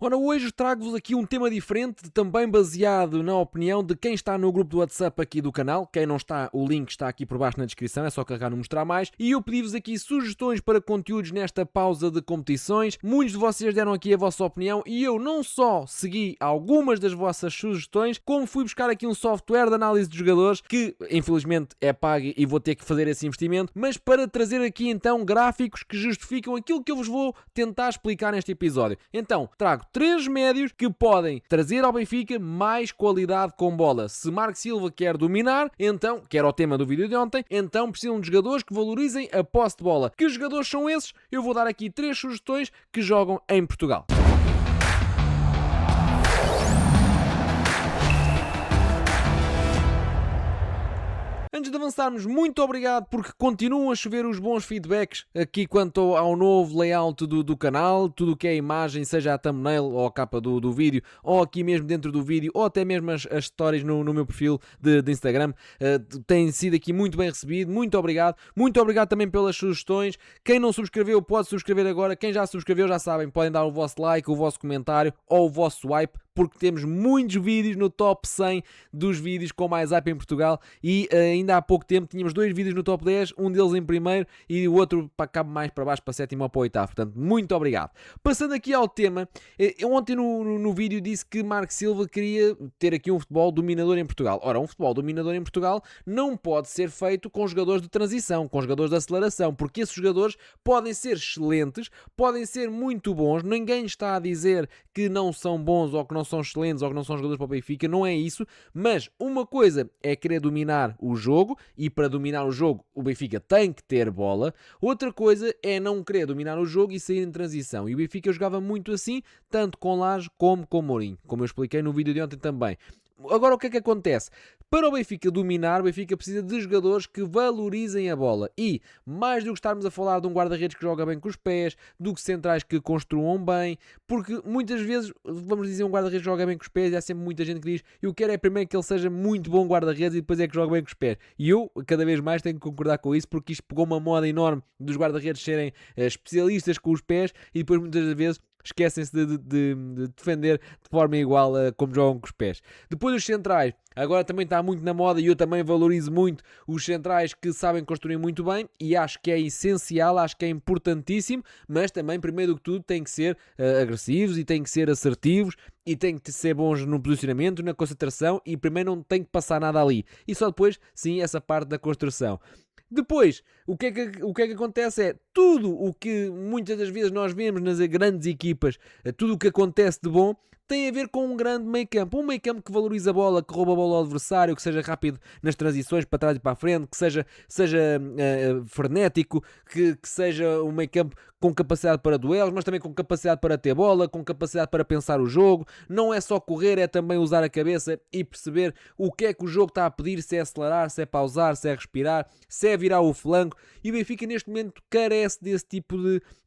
Ora, hoje trago-vos aqui um tema diferente, também baseado na opinião de quem está no grupo do WhatsApp aqui do canal. Quem não está, o link está aqui por baixo na descrição, é só carregar no mostrar mais. E eu pedi-vos aqui sugestões para conteúdos nesta pausa de competições. Muitos de vocês deram aqui a vossa opinião e eu não só segui algumas das vossas sugestões, como fui buscar aqui um software de análise de jogadores que, infelizmente, é pago e vou ter que fazer esse investimento, mas para trazer aqui então gráficos que justificam aquilo que eu vos vou tentar explicar neste episódio. Então, trago 3 médios que podem trazer ao Benfica mais qualidade com bola. Se Marco Silva quer dominar, então, que era o tema do vídeo de ontem, então precisam de jogadores que valorizem a posse de bola. Que jogadores são esses? Eu vou dar aqui 3 sugestões que jogam em Portugal. Antes de avançarmos, muito obrigado porque continuam a chover os bons feedbacks aqui quanto ao novo layout do canal, tudo o que é imagem, seja a thumbnail ou a capa do vídeo, ou aqui mesmo dentro do vídeo, ou até mesmo as stories no meu perfil de Instagram, tem sido aqui muito bem recebido, muito obrigado também pelas sugestões. Quem não subscreveu pode subscrever agora, quem já subscreveu já sabem, podem dar o vosso like, o vosso comentário ou o vosso swipe, porque temos muitos vídeos no top 100 dos vídeos com mais hype em Portugal e ainda há pouco tempo tínhamos 2 vídeos no top 10, um deles em primeiro e o outro cabe mais para baixo, para sétimo ou para oitavo. Portanto, muito obrigado. Passando aqui ao tema, eu ontem no vídeo disse que Marco Silva queria ter aqui um futebol dominador em Portugal. Ora, um futebol dominador em Portugal não pode ser feito com jogadores de transição, com jogadores de aceleração, porque esses jogadores podem ser excelentes, podem ser muito bons, ninguém está a dizer que não são bons ou que não são excelentes ou que não são jogadores para o Benfica, não é isso, mas uma coisa é querer dominar o jogo e para dominar o jogo o Benfica tem que ter bola, outra coisa é não querer dominar o jogo e sair em transição, e o Benfica jogava muito assim, tanto com Lage como com Mourinho, como eu expliquei no vídeo de ontem também. Agora o que é que acontece? Para o Benfica dominar, o Benfica precisa de jogadores que valorizem a bola e, mais do que estarmos a falar de um guarda-redes que joga bem com os pés, do que centrais que construam bem, porque muitas vezes, vamos dizer, um guarda-redes que joga bem com os pés e há sempre muita gente que diz eu quero é primeiro que ele seja muito bom guarda-redes e depois é que joga bem com os pés. E eu, cada vez mais, tenho que concordar com isso porque isto pegou uma moda enorme dos guarda-redes serem especialistas com os pés e depois muitas vezes esquecem-se de defender de forma igual a como jogam com os pés. Depois os centrais, agora também está muito na moda e eu também valorizo muito os centrais que sabem construir muito bem e acho que é essencial, acho que é importantíssimo, mas também, primeiro do que tudo, têm que ser agressivos e têm que ser assertivos e têm que ser bons no posicionamento, na concentração e primeiro não tem que passar nada ali. E só depois, sim, essa parte da construção. Depois, o que é que acontece é tudo o que muitas das vezes nós vemos nas grandes equipas, tudo o que acontece de bom, tem a ver com um grande meio campo. Um meio campo que valoriza a bola, que rouba a bola ao adversário, que seja rápido nas transições para trás e para a frente, que seja frenético, que seja um meio campo com capacidade para duelos, mas também com capacidade para ter bola, com capacidade para pensar o jogo. Não é só correr, é também usar a cabeça e perceber o que é que o jogo está a pedir, se é acelerar, se é pausar, se é respirar, se é virar o flanco. E o Benfica neste momento carece desse tipo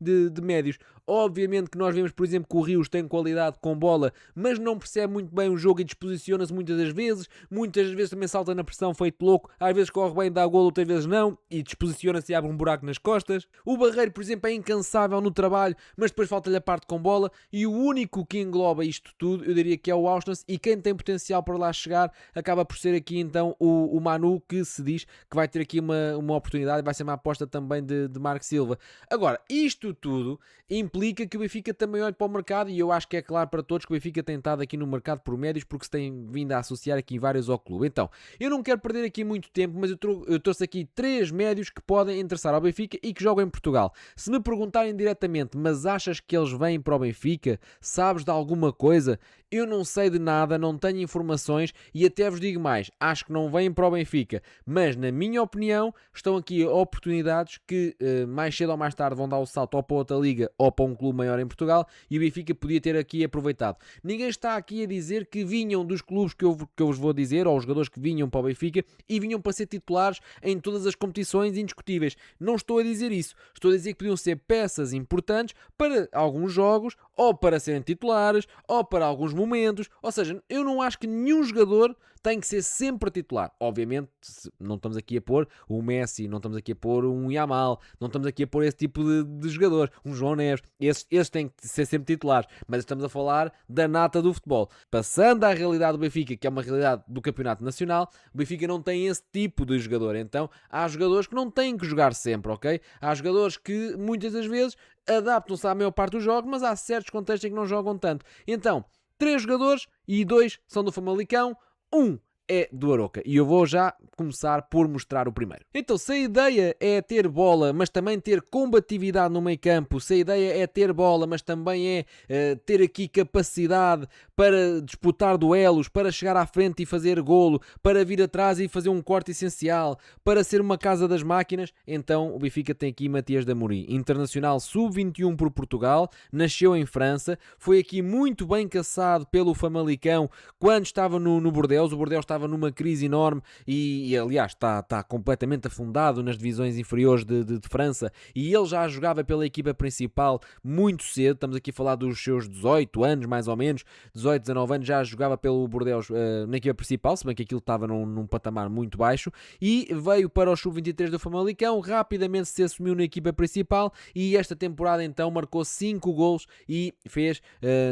de médios. Obviamente que nós vemos, por exemplo, que o Rios tem qualidade com bola, mas não percebe muito bem o jogo e disposiciona-se muitas das vezes também salta na pressão feito louco, às vezes corre bem, dá golo, outras vezes não, e disposiciona-se e abre um buraco nas costas. O Barreiro, por exemplo, é incansável no trabalho, mas depois falta-lhe a parte com bola, e o único que engloba isto tudo, eu diria que é o Austin, e quem tem potencial para lá chegar, acaba por ser aqui então o Manu, que se diz que vai ter aqui uma oportunidade, vai ser uma aposta também de Marco Silva. Agora, isto tudo implica que o Benfica também olhe para o mercado e eu acho que é claro para todos que o Benfica tem estado aqui no mercado por médios porque se tem vindo a associar aqui vários ao clube. Então, eu não quero perder aqui muito tempo, mas eu trouxe aqui 3 médios que podem interessar ao Benfica e que jogam em Portugal. Se me perguntarem diretamente, mas achas que eles vêm para o Benfica? Sabes de alguma coisa? Eu não sei de nada, não tenho informações e até vos digo mais, acho que não vêm para o Benfica, mas na minha opinião estão aqui oportunidades que mais cedo ou mais tarde vão dar o salto ou para outra liga ou para um clube maior em Portugal e o Benfica podia ter aqui aproveitado. Ninguém está aqui a dizer que vinham dos clubes que eu vos vou dizer, ou os jogadores que vinham para o Benfica e vinham para ser titulares em todas as competições indiscutíveis. Não estou a dizer isso. Estou a dizer que podiam ser peças importantes para alguns jogos, ou para serem titulares, ou para alguns momentos, ou seja, eu não acho que nenhum jogador tem que ser sempre titular. Obviamente, não estamos aqui a pôr o Messi, não estamos aqui a pôr um Yamal, não estamos aqui a pôr esse tipo de jogador, um João Neves, esses têm que ser sempre titulares, mas estamos a falar da nata do futebol. Passando à realidade do Benfica, que é uma realidade do Campeonato Nacional, o Benfica não tem esse tipo de jogador, então há jogadores que não têm que jogar sempre, ok? Há jogadores que muitas das vezes adaptam-se à maior parte dos jogos, mas há certos contextos em que não jogam tanto. Então, 3 jogadores e 2 são do Famalicão, um é do Aroca. E eu vou já começar por mostrar o primeiro. Então, se a ideia é ter bola, mas também ter combatividade no meio campo, se a ideia é ter bola, mas também é ter aqui capacidade para disputar duelos, para chegar à frente e fazer golo, para vir atrás e fazer um corte essencial, para ser uma casa das máquinas, então o Benfica tem aqui Matias de Amorim, internacional sub-21 por Portugal, nasceu em França, foi aqui muito bem caçado pelo Famalicão quando estava no Bordeaux. O Bordeaux estava numa crise enorme e aliás, está completamente afundado nas divisões inferiores de França, e ele já jogava pela equipa principal muito cedo. Estamos aqui a falar dos seus 18 anos, mais ou menos, 18, 19 anos, já jogava pelo Bordeaux na equipa principal, se bem que aquilo estava num patamar muito baixo, e veio para o Sub-23 do Famalicão, rapidamente se assumiu na equipa principal, e esta temporada então marcou 5 golos e fez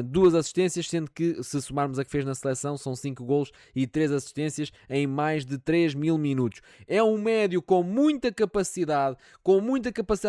2 assistências, sendo que se somarmos a que fez na seleção, são 5 golos e 3 assistências em mais de 3.000 minutos. É um médio com muita capacidade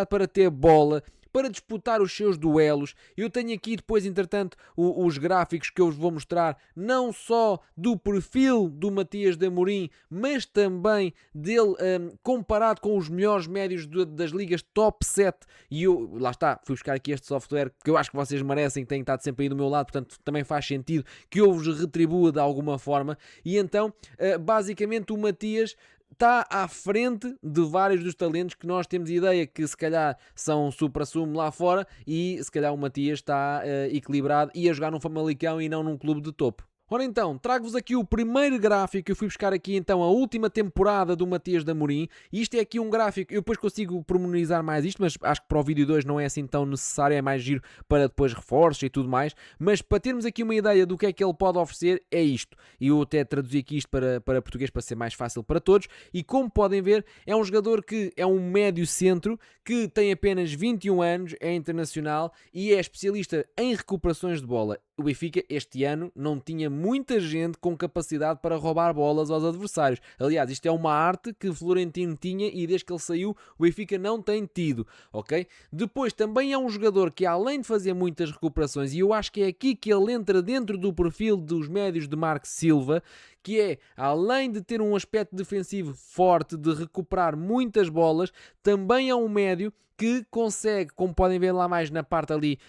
para ter bola, para disputar os seus duelos. Eu tenho aqui depois, entretanto, os gráficos que eu vos vou mostrar, não só do perfil do Matias de Amorim, mas também dele comparado com os melhores médios das ligas top 7. E eu, lá está, fui buscar aqui este software que eu acho que vocês merecem, que têm estado sempre aí do meu lado, portanto também faz sentido que eu vos retribua de alguma forma. E então, basicamente, o Matias está à frente de vários dos talentos que nós temos ideia que se calhar são supra-sumo lá fora, e se calhar o Matias está equilibrado e a jogar num Famalicão e não num clube de topo. Ora então, trago-vos aqui o primeiro gráfico. Eu fui buscar aqui então a última temporada do Matias de Amorim, e isto é aqui um gráfico, eu depois consigo pormenorizar mais isto, mas acho que para o vídeo 2 não é assim tão necessário, é mais giro para depois reforços e tudo mais, mas para termos aqui uma ideia do que é que ele pode oferecer, é isto. E eu até traduzi aqui isto para português para ser mais fácil para todos, e como podem ver, é um jogador que é um médio centro, que tem apenas 21 anos, é internacional e é especialista em recuperações de bola. O Benfica este ano não tinha muita gente com capacidade para roubar bolas aos adversários. Aliás, isto é uma arte que Florentino tinha e desde que ele saiu o Benfica não tem tido, ok? Depois também é um jogador que, além de fazer muitas recuperações, e eu acho que é aqui que ele entra dentro do perfil dos médios de Marco Silva, que é, além de ter um aspecto defensivo forte, de recuperar muitas bolas, também é um médio que consegue, como podem ver lá mais na parte ali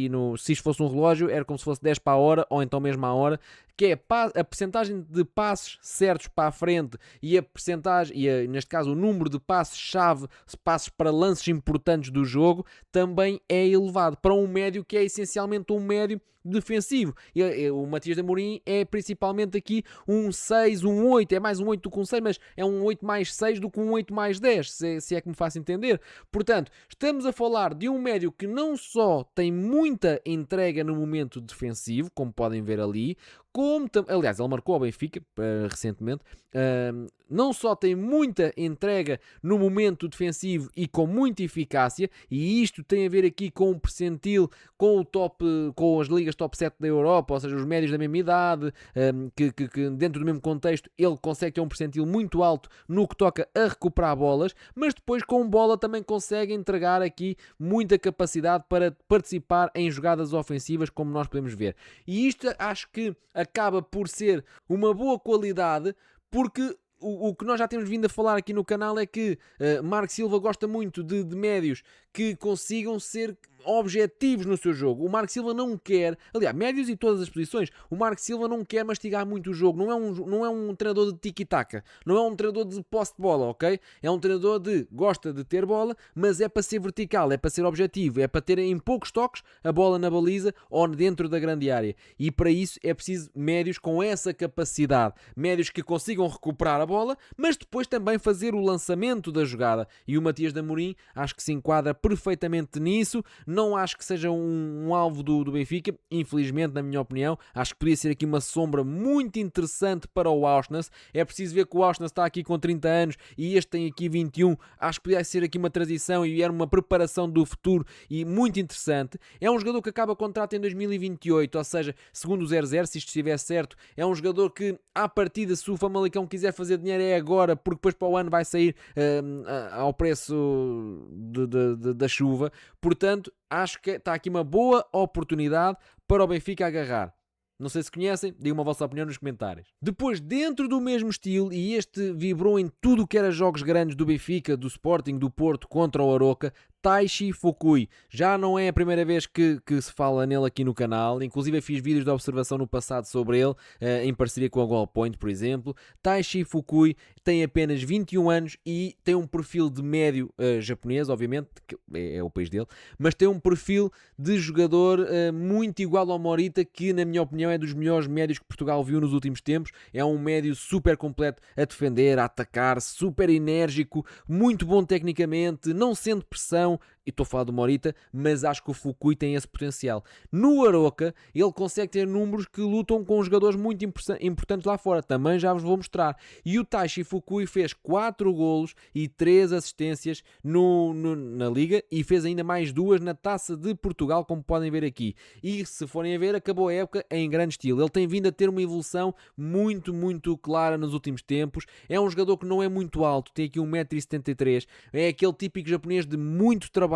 no, se isto fosse um relógio, era como se fosse 10 para a hora, ou então mesmo a hora, que é a percentagem de passos certos para a frente e a percentagem, neste caso o número de passos-chave, passos para lances importantes do jogo, também é elevado para um médio que é essencialmente um médio defensivo. O Matias de Amorim é principalmente aqui um 6, um 8, é mais um 8 do que um 6, mas é um 8 mais 6 do que um 8 mais 10, se é que me faço entender. Portanto, estamos a falar de um médio que não só tem muita entrega no momento defensivo, como podem ver ali, como aliás, ele marcou ao Benfica recentemente, não só tem muita entrega no momento defensivo e com muita eficácia, e isto tem a ver aqui com o percentil, com as ligas top 7 da Europa, ou seja, os médios da mesma idade, que dentro do mesmo contexto ele consegue ter um percentil muito alto no que toca a recuperar bolas, mas depois com bola também consegue entregar aqui muita capacidade para participar em jogadas ofensivas, como nós podemos ver. E isto acho que acaba por ser uma boa qualidade, porque o que nós já temos vindo a falar aqui no canal é que Marco Silva gosta muito de médios que consigam ser objetivos no seu jogo. O Marco Silva não quer, aliás, médios e todas as posições, o Marco Silva não quer mastigar muito o jogo, não é um treinador de tiki-taka, não é um treinador de posse de bola, ok? É um treinador gosta de ter bola, mas é para ser vertical, é para ser objetivo, é para ter em poucos toques a bola na baliza ou dentro da grande área, e para isso é preciso médios com essa capacidade, médios que consigam recuperar a bola, mas depois também fazer o lançamento da jogada, e o Matias de Amorim acho que se enquadra perfeitamente nisso. Não acho que seja um alvo do Benfica, infelizmente, na minha opinião. Acho que podia ser aqui uma sombra muito interessante para o Auschwitz. É preciso ver que o Auschwitz está aqui com 30 anos e este tem aqui 21. Acho que podia ser aqui uma transição e era uma preparação do futuro e muito interessante. É um jogador que acaba contrato em 2028, ou seja, segundo o 00, se isto estiver certo, é um jogador que, à partida, se o Famalicão quiser fazer dinheiro é agora, porque depois para o ano vai sair ao preço da chuva. Portanto, acho que está aqui uma boa oportunidade para o Benfica agarrar. Não sei se conhecem, digam a vossa opinião nos comentários. Depois, dentro do mesmo estilo, e este vibrou em tudo o que era jogos grandes do Benfica, do Sporting, do Porto contra o Aroca, Taishi Fukui. Já não é a primeira vez que se fala nele aqui no canal, inclusive fiz vídeos de observação no passado sobre ele, em parceria com a Goalpoint, por exemplo. Taishi Fukui tem apenas 21 anos e tem um perfil de médio japonês, obviamente, que é o país dele, mas tem um perfil de jogador muito igual ao Morita, que na minha opinião é dos melhores médios que Portugal viu nos últimos tempos. É um médio super completo a defender, a atacar, super enérgico, muito bom tecnicamente, não sente pressão. E estou a falar do Morita, mas acho que o Fukui tem esse potencial. No Aroca, ele consegue ter números que lutam com jogadores muito importantes lá fora. Também já vos vou mostrar. E o Taishi Fukui fez 4 golos e 3 assistências na Liga e fez ainda mais 2 na Taça de Portugal, como podem ver aqui. E se forem a ver, acabou a época em grande estilo. Ele tem vindo a ter uma evolução muito, muito clara nos últimos tempos. É um jogador que não é muito alto, tem aqui 1,73 m. É aquele típico japonês de muito trabalho,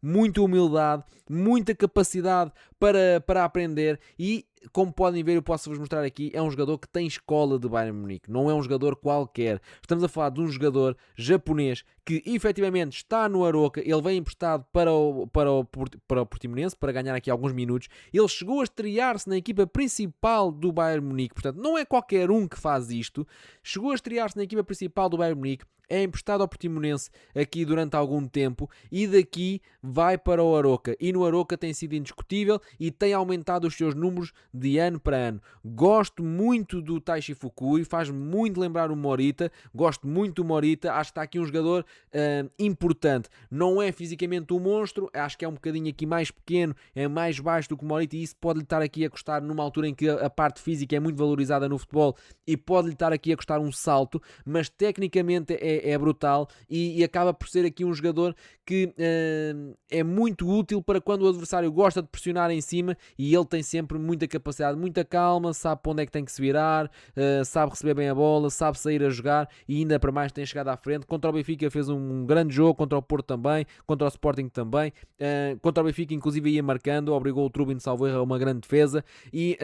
muita humildade, muita capacidade para aprender e, como podem ver, eu posso-vos mostrar aqui, é um jogador que tem escola de Bayern Munique, não é um jogador qualquer. Estamos a falar de um jogador japonês que efetivamente está no Aroca, ele vem emprestado para o Portimonense para ganhar aqui alguns minutos. Ele chegou a estrear-se na equipa principal do Bayern Munique, portanto não é qualquer um que faz isto. Chegou a estrear-se na equipa principal do Bayern Munique, é emprestado ao Portimonense aqui durante algum tempo e daqui vai para o Aroca. E no Aroca tem sido indiscutível e tem aumentado os seus números de ano para ano. Gosto muito do Taishi Fukui, faz-me muito lembrar o Morita. Gosto muito do Morita, acho que está aqui um jogador importante. Não é fisicamente um monstro, acho que é um bocadinho aqui mais pequeno, é mais baixo do que o Morita e isso pode-lhe estar aqui a custar numa altura em que a parte física é muito valorizada no futebol e pode-lhe estar aqui a custar um salto, mas tecnicamente é brutal e acaba por ser aqui um jogador que é muito útil para quando o adversário gosta de pressionar em cima e ele tem sempre muita capacidade, muita calma, sabe para onde é que tem que se virar, sabe receber bem a bola, sabe sair a jogar e ainda para mais tem chegado à frente. Contra o Benfica fez um grande jogo, contra o Porto também, contra o Sporting também, contra o Benfica inclusive ia marcando, obrigou o Trubin salvo erro a uma grande defesa e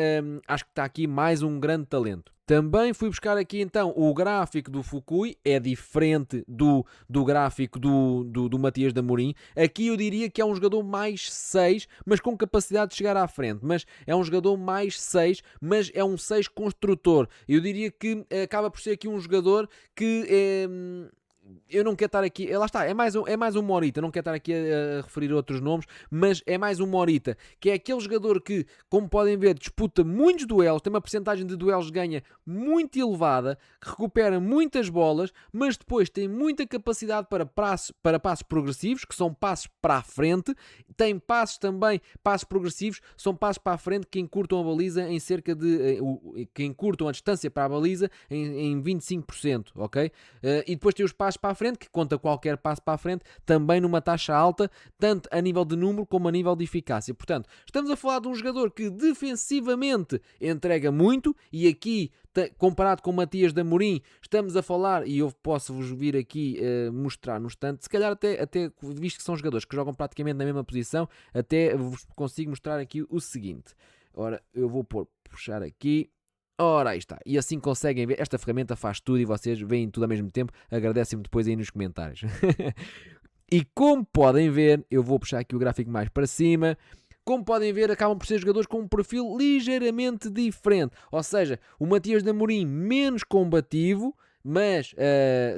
acho que está aqui mais um grande talento. Também fui buscar aqui então o gráfico do Fukui, é diferente do gráfico do Matias de Amorim. Aqui eu diria que é um jogador mais 6, mas com capacidade de chegar à frente. Mas é um jogador mais 6, mas é um 6 construtor. Eu diria que acaba por ser aqui um jogador que eu não quero estar aqui, lá está, é mais um Morita, não quero estar aqui a referir outros nomes, mas é mais um Morita, que é aquele jogador que, como podem ver, disputa muitos duelos, tem uma percentagem de duelos de ganha muito elevada, que recupera muitas bolas, mas depois tem muita capacidade para passos progressivos, que são passos para a frente, tem passos também, passos progressivos, são passos para a frente que encurtam a baliza em cerca de, que encurtam a distância para a baliza em 25%, ok? E depois tem os passos para a frente, que conta qualquer passo para a frente, também numa taxa alta, tanto a nível de número como a nível de eficácia. Portanto, estamos a falar de um jogador que defensivamente entrega muito, e aqui, comparado com o Matias de Amorim, estamos a falar, e eu posso-vos vir aqui mostrar no instante, se calhar até visto que são jogadores que jogam praticamente na mesma posição, até vos consigo mostrar aqui o seguinte. Ora, eu vou puxar aqui. Ora, aí está. E assim conseguem ver. Esta ferramenta faz tudo e vocês veem tudo ao mesmo tempo. Agradecem-me depois aí nos comentários. E como podem ver, eu vou puxar aqui o gráfico mais para cima. Como podem ver, acabam por ser jogadores com um perfil ligeiramente diferente. Ou seja, o Matias de Amorim menos combativo, mas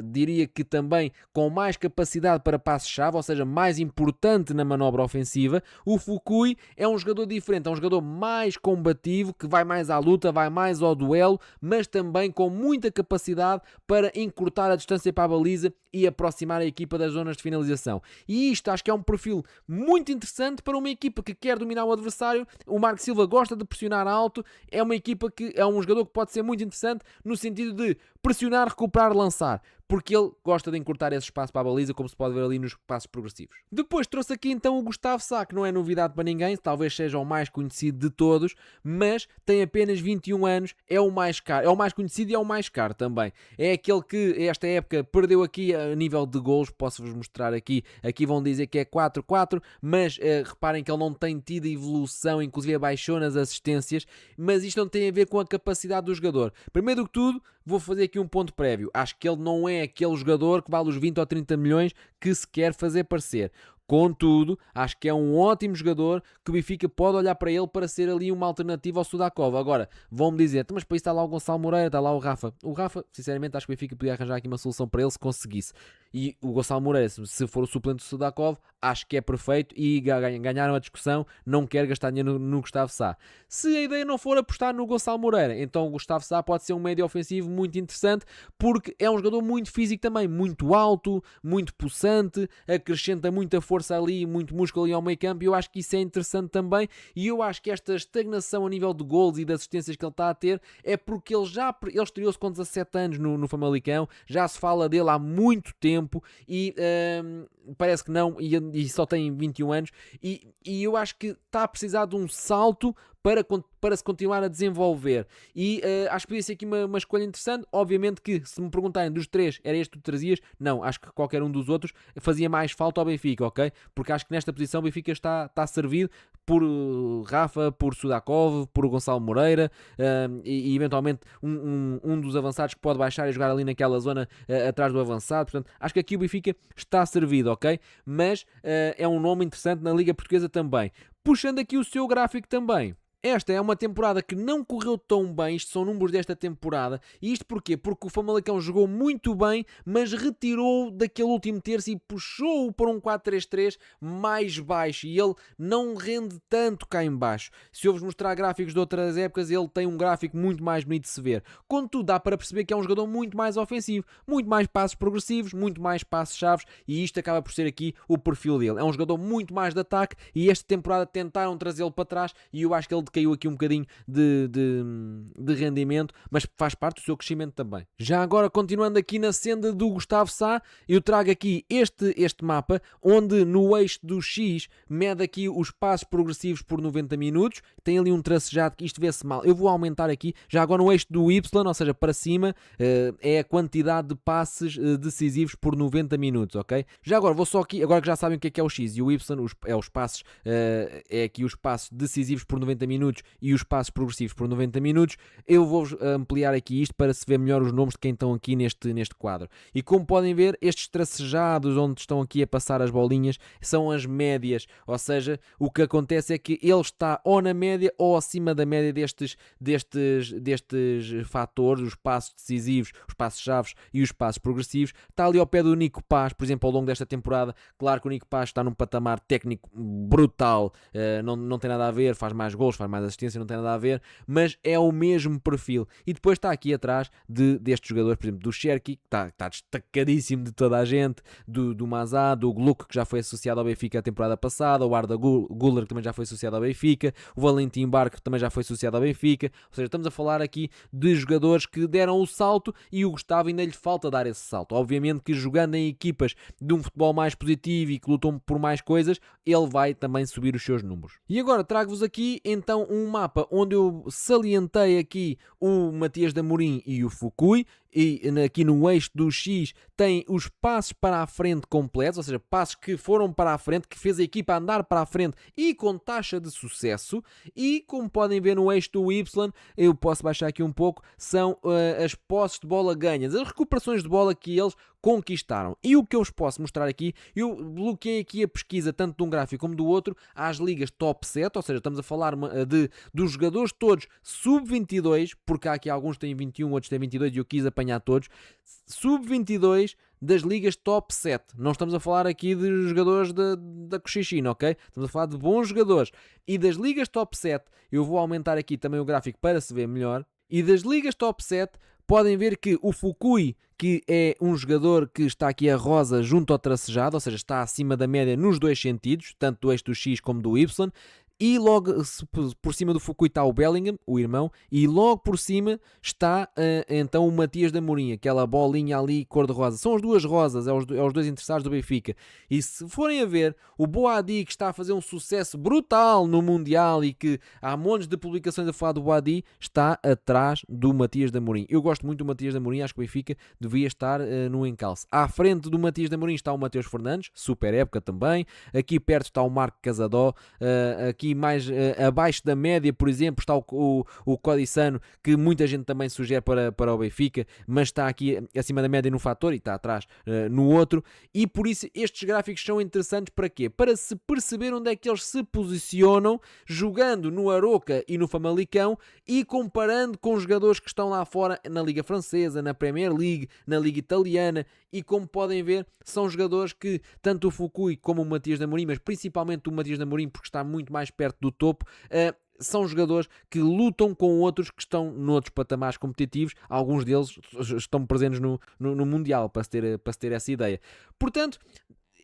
diria que também com mais capacidade para passe-chave, ou seja, mais importante na manobra ofensiva. O Fukui é um jogador diferente, é um jogador mais combativo, que vai mais à luta, vai mais ao duelo, mas também com muita capacidade para encurtar a distância para a baliza e aproximar a equipa das zonas de finalização. E isto acho que é um perfil muito interessante para uma equipa que quer dominar o adversário. O Marco Silva gosta de pressionar alto, é uma equipa que é um jogador que pode ser muito interessante no sentido de pressionar, recuperar, lançar, porque ele gosta de encurtar esse espaço para a baliza, como se pode ver ali nos passos progressivos. Depois trouxe aqui então o Gustavo Sá, que não é novidade para ninguém, talvez seja o mais conhecido de todos, mas tem apenas 21 anos, é o mais caro, é o mais conhecido e é o mais caro também. É aquele que esta época perdeu aqui a nível de golos, posso-vos mostrar aqui vão dizer que é 4-4, mas reparem que ele não tem tido evolução, inclusive baixou nas assistências, mas isto não tem a ver com a capacidade do jogador. Primeiro que tudo, vou fazer aqui um ponto prévio, acho que ele não é aquele jogador que vale os 20 ou 30 milhões que se quer fazer parecer. Contudo, acho que é um ótimo jogador que o Benfica pode olhar para ele para ser ali uma alternativa ao Sudakov. Agora, vão-me dizer, mas para isso está lá o Gonçalo Moreira, está lá o Rafa. O Rafa, sinceramente, acho que o Benfica podia arranjar aqui uma solução para ele se conseguisse. E o Gonçalo Moreira, se for o suplente do Sudakov, acho que é perfeito e ganharam a discussão, não quer gastar dinheiro no Gustavo Sá. Se a ideia não for apostar no Gonçalo Moreira, então o Gustavo Sá pode ser um médio ofensivo muito interessante, porque é um jogador muito físico também, muito alto, muito possante, acrescenta muita força ali, muito músculo ali ao meio campo, e eu acho que isso é interessante também, e eu acho que esta estagnação a nível de golos e de assistências que ele está a ter é porque ele estreou-se com 17 anos no Famalicão, já se fala dele há muito tempo e parece que não, e só tem 21 anos, e eu acho que está a precisar de um salto para se continuar a desenvolver. E acho que podia ser aqui uma escolha interessante. Obviamente que, se me perguntarem dos três, era este que tu trazias? Não, acho que qualquer um dos outros fazia mais falta ao Benfica, ok? Porque acho que nesta posição o Benfica está servido por Rafa, por Sudakov, por Gonçalo Moreira e eventualmente um dos avançados que pode baixar e jogar ali naquela zona atrás do avançado. Portanto, acho que aqui o Benfica está servido, ok? Mas é um nome interessante na Liga Portuguesa também. Puxando aqui o seu gráfico também. Esta é uma temporada que não correu tão bem, isto são números desta temporada, e isto porquê? Porque o Famalicão jogou muito bem, mas retirou daquele último terço e puxou-o para um 4-3-3 mais baixo, e ele não rende tanto cá em baixo. Se eu vos mostrar gráficos de outras épocas, ele tem um gráfico muito mais bonito de se ver. Contudo, dá para perceber que é um jogador muito mais ofensivo, muito mais passos progressivos, muito mais passos-chaves, e isto acaba por ser aqui o perfil dele. É um jogador muito mais de ataque, e esta temporada tentaram trazê-lo para trás, e eu acho que ele caiu aqui um bocadinho de rendimento, mas faz parte do seu crescimento também. Já agora, continuando aqui na senda do Gustavo Sá, eu trago aqui este mapa, onde no eixo do X mede aqui os passos progressivos por 90 minutos, tem ali um tracejado que isto vê-se mal, eu vou aumentar aqui, já agora no eixo do Y, ou seja, para cima, é a quantidade de passes decisivos por 90 minutos, ok? Já agora, vou só aqui, agora que já sabem o que é o X e o Y, é os passos, é aqui os passos decisivos por 90 minutos e os passos progressivos por 90 minutos, eu vou ampliar aqui isto para se ver melhor os nomes de quem estão aqui neste quadro. E como podem ver, estes tracejados onde estão aqui a passar as bolinhas são as médias, ou seja, o que acontece é que ele está ou na média ou acima da média destes fatores, os passos decisivos, os passos-chaves e os passos progressivos. Está ali ao pé do Nico Paz, por exemplo, ao longo desta temporada. Claro que o Nico Paz está num patamar técnico brutal, não tem nada a ver, faz mais gols, faz mais assistência, não tem nada a ver, mas é o mesmo perfil. E depois está aqui atrás destes jogadores, por exemplo, do Cherki, que está destacadíssimo de toda a gente, do Mazá, do Gluck, que já foi associado ao Benfica a temporada passada, o Arda Güler, que também já foi associado ao Benfica, o Valentim Barco, que também já foi associado ao Benfica. Ou seja, estamos a falar aqui de jogadores que deram o salto e o Gustavo ainda lhe falta dar esse salto. Obviamente que jogando em equipas de um futebol mais positivo e que lutam por mais coisas, ele vai também subir os seus números. E agora trago-vos aqui então um mapa onde eu salientei aqui o Matias de Amorim e o Fukui, e aqui no eixo do X tem os passos para a frente completos, ou seja, passos que foram para a frente, que fez a equipa andar para a frente e com taxa de sucesso. E como podem ver no eixo do Y, eu posso baixar aqui um pouco, são as posses de bola ganhas, as recuperações de bola que eles conquistaram. E o que eu vos posso mostrar aqui, eu bloqueei aqui a pesquisa tanto de um gráfico como do outro às ligas top 7, ou seja, estamos a falar dos jogadores todos sub-22, porque há aqui alguns que têm 21, outros têm 22 e eu quis apanhar apanhar todos. Sub-22 das ligas top 7. Não estamos a falar aqui de jogadores da Cochichina, ok? Estamos a falar de bons jogadores. E das ligas top 7, eu vou aumentar aqui também o gráfico para se ver melhor. E das ligas top 7, podem ver que o Fukui, que é um jogador que está aqui a rosa junto ao tracejado, ou seja, está acima da média nos dois sentidos, tanto do eixo do X como do Y. E logo por cima do Fukui está o Bellingham, o irmão, e logo por cima está então o Matias de Amorim, aquela bolinha ali cor-de-rosa. São as duas rosas, é os dois interessados do Benfica. E se forem a ver, o Boadi, que está a fazer um sucesso brutal no Mundial e que há montes de publicações a falar do Boadi, está atrás do Matias de Amorim. Eu gosto muito do Matias de Amorim, acho que o Benfica devia estar no encalço. À frente do Matias de Amorim está o Mateus Fernandes, super época também. Aqui perto está o Marco Casadó, aqui mais abaixo da média, por exemplo, está o Codissano, que muita gente também sugere para o Benfica, mas está aqui acima da média no fator e está atrás no outro. E por isso estes gráficos são interessantes para quê? Para se perceber onde é que eles se posicionam jogando no Aroca e no Famalicão e comparando com os jogadores que estão lá fora na Liga Francesa, na Premier League, na Liga Italiana. E como podem ver, são jogadores que tanto o Fukui como o Matias de Amorim, mas principalmente o Matias de Amorim porque está muito mais perto do topo, são jogadores que lutam com outros que estão noutros patamares competitivos. Alguns deles estão presentes no Mundial, para se ter essa ideia. Portanto,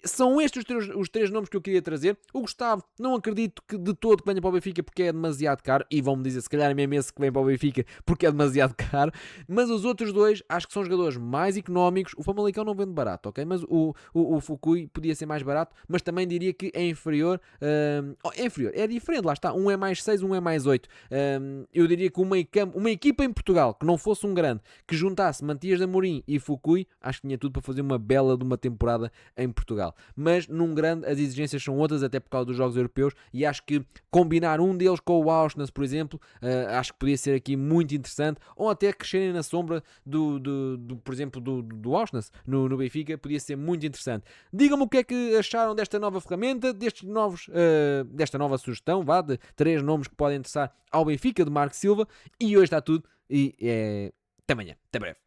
são estes os três nomes que eu queria trazer. O Gustavo, não acredito que de todo que venha para o Benfica porque é demasiado caro. E vão-me dizer, se calhar é mesmo esse que vem para o Benfica porque é demasiado caro. Mas os outros dois, acho que são jogadores mais económicos. O Famalicão não vende barato, ok? Mas o Fukui podia ser mais barato. Mas também diria que é inferior. É inferior, é diferente, lá está. Um é mais 6, um é mais 8. Eu diria que uma equipa em Portugal, que não fosse um grande, que juntasse Matias de Amorim e Fukui, acho que tinha tudo para fazer uma bela de uma temporada em Portugal. Mas num grande as exigências são outras, até por causa dos jogos europeus, e acho que combinar um deles com o Auschwitz, por exemplo, acho que podia ser aqui muito interessante, ou até crescerem na sombra por exemplo, do Auschwitz no Benfica, podia ser muito interessante. Digam-me o que é que acharam desta nova ferramenta, desta nova sugestão, de 3 nomes que podem interessar ao Benfica, de Marco Silva, e hoje está tudo, e até amanhã, até breve.